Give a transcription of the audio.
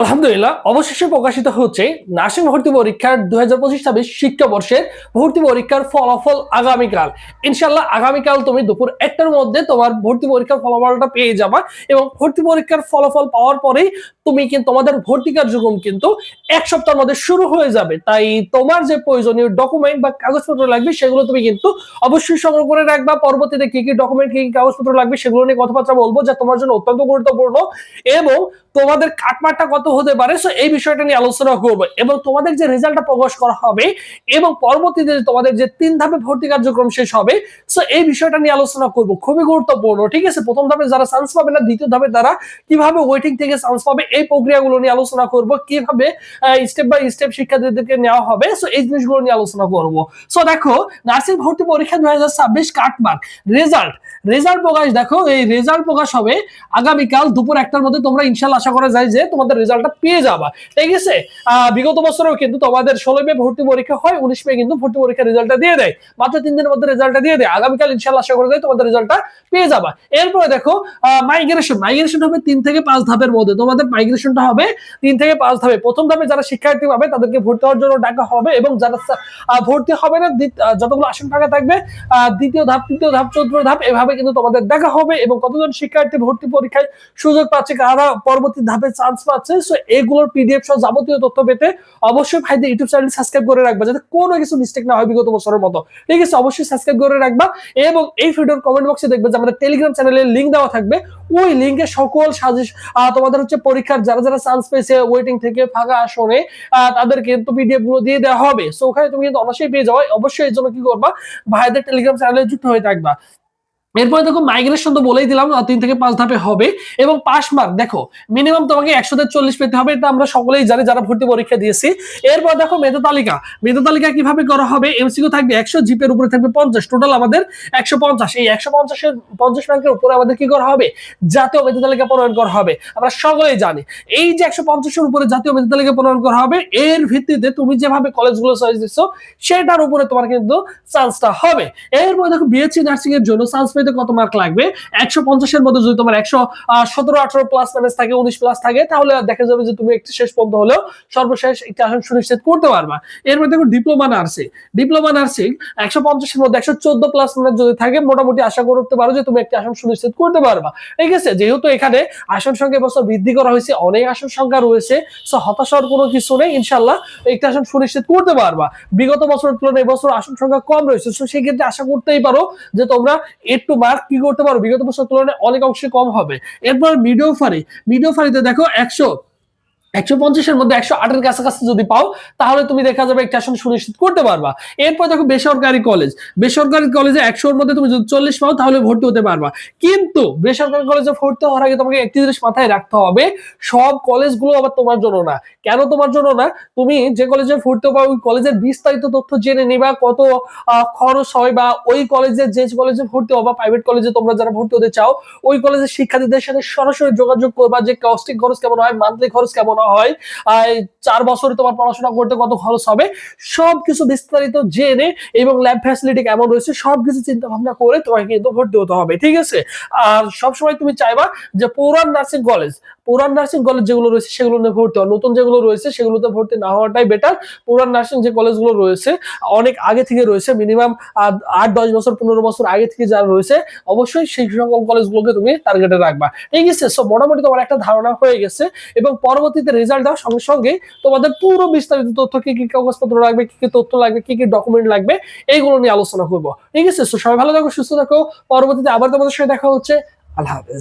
আলহামদুলিল্লাহ, অবশেষে প্রকাশিত হচ্ছে নার্সিং ভর্তি পরীক্ষার 2025-26 শিক্ষাবর্ষের ভর্তি পরীক্ষার ফলাফল আগামীকাল। ইনশাআল্লাহ আগামীকাল তুমি দুপুর 1টার মধ্যে তোমার ভর্তি পরীক্ষার ফলাফলটা পেয়ে যাবা এবং ভর্তি পরীক্ষার ফলাফল পাওয়ার পরেই তুমি কিন্তু তোমাদের ভর্তি কার্যক্রম কিন্তু 1 সপ্তাহের মধ্যে শুরু হয়ে যাবে। তাই তোমার যে প্রয়োজনীয় ডকুমেন্ট বা কাগজপত্র লাগবে সেগুলো তুমি কিন্তু অবশ্যই সংগ্রহ করে রাখবা। পরবর্তীতে কি কি ডকুমেন্ট, কি কি কাগজপত্র লাগবে সেগুলো নিয়ে কথাবার্তা বলবো, যা তোমার জন্য অত্যন্ত গুরুত্বপূর্ণ এবং তোমাদের কাটমাটটা কত হতে পারে, সো এই বিষয়টা নিয়ে আলোচনা করব এবং তোমাদের যে রেজাল্টটা প্রকাশ করা হবে এবং পরবর্তীতে তোমাদের যে 3 ধাপে ভর্তি কার্যক্রম শেষ হবে, সো এই বিষয়টা নিয়ে আলোচনা করব। খুবই গুরুত্বপূর্ণ, ঠিক আছে? প্রথম ধাপে যারা চান্স পাবে না, দ্বিতীয় ধাপে তারা কিভাবে ওয়েটিং থেকে চান্স পাবে, এই প্রক্রিয়াগুলো নিয়ে আলোচনা করব। কিভাবে স্টেপ বাই স্টেপ শিক্ষার্থীদেরকে নেওয়া হবে, সো এই জিনিসগুলো নিয়ে আলোচনা করব। সো দেখো, নার্সিং ভর্তি পরীক্ষা 2026 কাটমার্ক রেজাল্ট রেজাল্ট প্রকাশ, দেখো এই রেজাল্ট প্রকাশ হবে আগামীকাল দুপুর 1টার মধ্যে। তোমরা ইনশাআল্লাহ আশা করা যায় যে তোমাদের রেজাল্টটা পেয়ে যাবা, ঠিক আছে? বিগত বছরেও কিন্তু তোমাদের 16 মে ভর্তি পরীক্ষা হয়, 19 মে কিন্তু ভর্তি পরীক্ষার রেজাল্টটা দিয়ে দেয়, মাত্র 3 দিনের মধ্যে রেজাল্টটা দিয়ে দেয়। আগামীকাল ইনশাআল্লাহ আশা করা যায় তোমাদের রেজাল্টটা পেয়ে যাবা। এরপরে দেখো, মাইগ্রেশন হবে 3 থেকে 5 ধাপের মধ্যে। তোমাদের মাইগ্রেশনটা হবে 3 থেকে 5 ধাপে। প্রথম ধাপে যারা শিক্ষার্থী পাবে তাদেরকে ভর্তি হওয়ার জন্য ডাকা হবে এবং যারা ভর্তি হবে না, যতগুলো আসন ফাঁকা থাকবে, দ্বিতীয় ধাপ, তৃতীয় ধাপ, চতুর্থ ধাপ, এভাবে কিন্তু তোমাদের দেখা হবে এবং কতজন শিক্ষার্থী ভর্তি পরীক্ষায় সুযোগ পাচ্ছে, কারা পরবর্তী ধাপে চান্স পাচ্ছে, সো এগুলোর পিডিএফ সহ যাবতীয় তথ্য পেতে অবশ্যই ভাইদের ইউটিউব চ্যানেল সাবস্ক্রাইব করে রাখবা, যাতে কোনো কিছু মিস্টেক না হয় বিগত বছরের মতো, ঠিক আছে? অবশ্যই সাবস্ক্রাইব করে রাখবা এবং এই ভিডিওর কমেন্ট বক্সে দেখবে যে আমাদের টেলিগ্রাম চ্যানেলের লিংক দেওয়া থাকবে। ওই লিংকে সকল সাজেশন, তোমাদের হচ্ছে পরীক্ষার যারা যারা চান্স পেয়েছে ওয়েটিং থেকে ফাঁকা আসনে, তাদের কিন্তু পিডিএফ গুলো দিয়ে দেওয়া হবে। সো ওখানে তুমি কিন্তু অবশ্যই পেয়ে যাও। অবশ্যই এর জন্য কি করবা, ভাইদের টেলিগ্রাম চ্যানেলে যুক্ত হয়ে থাকবা। এরপরে দেখো, মাইগ্রেশন তো বলেই দিলাম 3 থেকে 5 ধাপে হবে এবং পাস মার্ক দেখো মিনিমাম তোমাকে 140 পেতে হবে, এটা আমরা সকলেই জানি যারা ভর্তি পরীক্ষা দিয়েছি। এরপর দেখো মেধা তালিকা কিভাবে করা হবে। এমসিকিউ থাকবে 100, জিপের উপরে থাকবে 50, টোটাল আমাদের 150। এই 150 এর 50 মার্কের উপরে আমাদের কি করা হবে, জাতীয় মেধা তালিকা প্রণয়ন করা হবে। আমরা সকলেই জানি এই যে 150 এর উপরে জাতীয় মেধা তালিকা প্রণয়ন করা হবে, এর ভিত্তিতে তুমি যেভাবে কলেজগুলো চয়েস দিচ্ছ সেটার উপরে তোমার কিন্তু চান্সটা হবে। এরপর দেখো, বিএসসি নার্সিং এর জন্য চান্স পেতে কত মার্ক লাগবে। 150 এর মধ্যে যদি তোমার 117, 18 প্লাস মাইনাস থাকে, 19 প্লাস থাকে, তাহলে দেখা যাবে যে তুমি একটি শেষ পর্যন্ত হলেও সর্বশেষ একটি আসন সুনিশ্চিত করতে পারবা। এরপর দেখো, ডিপ্লোমা নার্সিং 150 এর মধ্যে 114 প্লাস মাইনাস যদি থাকে, মোটামুটি আশা করতে পারো যে তুমি একটি আসন সুনিশ্চিত করতে পারবা, ঠিক আছে? যেহেতু এখানে আসন সংখ্যা এবছর বৃদ্ধি করা হয়েছে, অনেক আসন সংখ্যা রয়েছে, সো হতাশ হওয়ার কোনো কিছু নেই। ইনশাআল্লাহ একটি আসন সুনিশ্চিত করতে পারবা। বিগত বছরের তুলনায় এবছর আসন সংখ্যা কম রয়েছে, সো সেই ক্ষেত্রে আশা করতেই পারো যে তোমরা একটু মার্ক কি করতে পারো, বিগত বছরের তুলনায় অনেক অংশে কম হবে। এরপর মিডিওফারিতে দেখো 150 এর মধ্যে 108 এর কাছাকাছি যদি পাও, তাহলে তুমি দেখা যাবে একটা আসন সুনিশ্চিত করতে পারবা। এরপর দেখো, বেসরকারি কলেজে 100 এর মধ্যে তুমি যদি 40 পাও তাহলে ভর্তি হতে পারবা। কিন্তু বেসরকারি কলেজে ভর্তি হওয়ার আগে তোমাকে একটি জিনিস মাথায় রাখতে হবে, সব কলেজগুলো আবার তোমার জন্য না। কেন তোমার জন্য না? তুমি যে কলেজে ভর্তি হবা ওই কলেজের বিস্তারিত তথ্য জেনে নিবা, কত খরচ হয়, বা ওই কলেজে যে কলেজে ভর্তি হবা, প্রাইভেট কলেজে তোমরা যারা ভর্তি হতে চাও, ওই কলেজের শিক্ষার্থীদের সাথে সরাসরি যোগাযোগ করবা যে কস্টিং খরচ কেমন হয়, মান্থলি খরচ কেমন হয়, 4 বছরে তোমার পড়াশোনা করতে কত খরচ হবে, সবকিছু বিস্তারিত জেনে এবং ল্যাব ফ্যাসিলিটি কেমন রয়েছে সবকিছু চিন্তা ভাবনা করে তোমাকে কিন্তু ভর্তি হতে হবে, ঠিক আছে? আর সবসময় তুমি চাইবা যে পুরান নার্সিং কলেজ যেগুলো রয়েছে সেগুলো নিয়ে ভর্তি হওয়া, নতুন যেগুলো রয়েছে সেগুলোতে ভর্তি না হওয়াটাই বেটার। পুরান নার্সিং যে কলেজগুলো রয়েছে অনেক আগে থেকে রয়েছে, মিনিমাম 8-10 বছর 15 বছর আগে থেকে যারা রয়েছে, অবশ্যই সেই সকল কলেজগুলোকে তুমি টার্গেটে রাখবা, ঠিক আছে? সো মোটামুটি তোমার একটা ধারণা হয়ে গেছে এবং পরবর্তীতে রেজাল্ট দেওয়ার সঙ্গে সঙ্গে তোমাদের পুরো বিস্তারিত তথ্য, কি কি কাগজপত্র লাগবে, কি কি তথ্য লাগবে, কি কি ডকুমেন্ট লাগবে, এইগুলো নিয়ে আলোচনা করবো, ঠিক আছে? সো সবাই ভালো থাকো, সুস্থ থাকো। পরবর্তীতে আবার তোমাদের সাথে দেখা হচ্ছে। আল্লাহ হাফেজ।